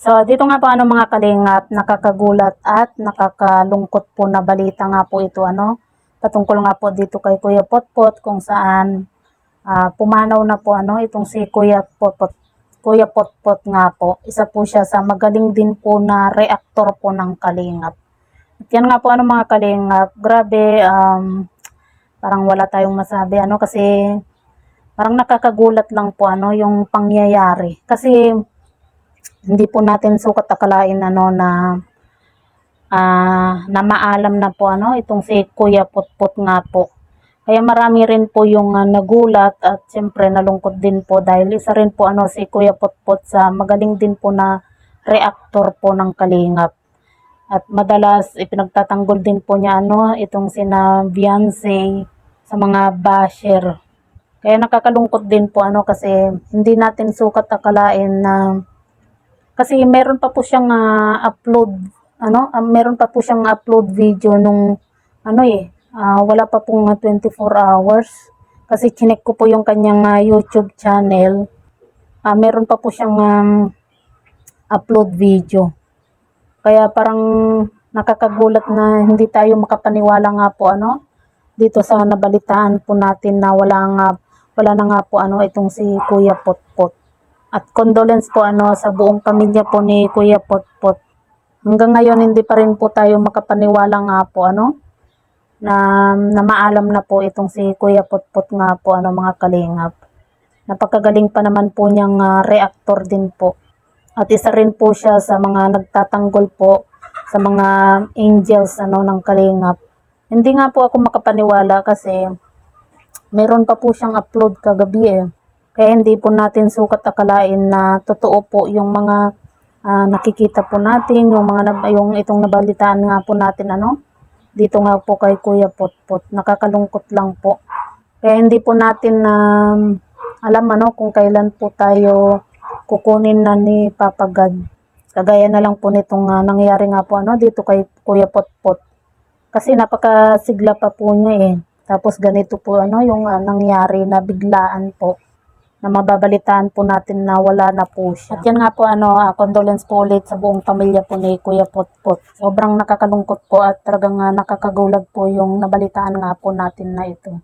So, dito nga po mga kalingap, nakakagulat at nakakalungkot po na balita nga po ito patungkol nga po dito kay Kuya Potpot kung saan pumanaw na po itong si Kuya Potpot. Kuya Potpot nga po, isa po siya sa magaling din po na reactor po ng kalingap. At yan nga po mga kalingap, grabe, parang wala tayong masabi kasi parang nakakagulat lang po yung pangyayari. Kasi hindi po natin sukat akalain na maalam na po itong si Kuya Potpot nga po. Kaya marami rin po yung nagulat at siyempre nalungkot din po dahil isa rin po si Kuya Potpot sa magaling din po na reactor po ng kalingap. At madalas ipinagtatanggol din po niya itong sina Beyonce sa mga basher. Kaya nakakalungkot din po kasi hindi natin sukat akalain na kasi meron pa po siyang upload meron pa po siyang upload video nung wala pa pong 24 hours kasi chinek ko po yung kanyang YouTube channel. Meron pa po siyang upload video. Kaya parang nakakagulat na hindi tayo makapaniwala nga po dito sa nabalitaan po natin na wala na nga po itong si Kuya Potpot. At condolence po sa buong pamilya po ni Kuya Potpot. Hanggang ngayon hindi pa rin po tayo makapaniwala nga po na maalam na po itong si Kuya Potpot nga po mga kalingap. Napakagaling pa naman po niyang reactor din po. At isa rin po siya sa mga nagtatanggol po sa mga angels ng kalingap. Hindi nga po ako makapaniwala kasi meron pa po siyang upload kagabi Kaya hindi po natin sukat akalain na totoo po yung mga nakikita po natin, yung itong nabalitaan nga po natin dito nga po kay Kuya Potpot. Nakakalungkot lang po. Kaya hindi po natin alam kung kailan po tayo kukunin na ni Papa God. Kagaya na lang po nitong nangyari nga po dito kay Kuya Potpot. Kasi napakasigla pa po niya Tapos ganito po yung nangyari na biglaan po na mababalitaan po natin na wala na po siya. At yan nga po condolence po ulit sa buong pamilya po ni Kuya Potpot. Sobrang nakakalungkot po at talagang nakakagulat po yung nabalitaan nga po natin na ito.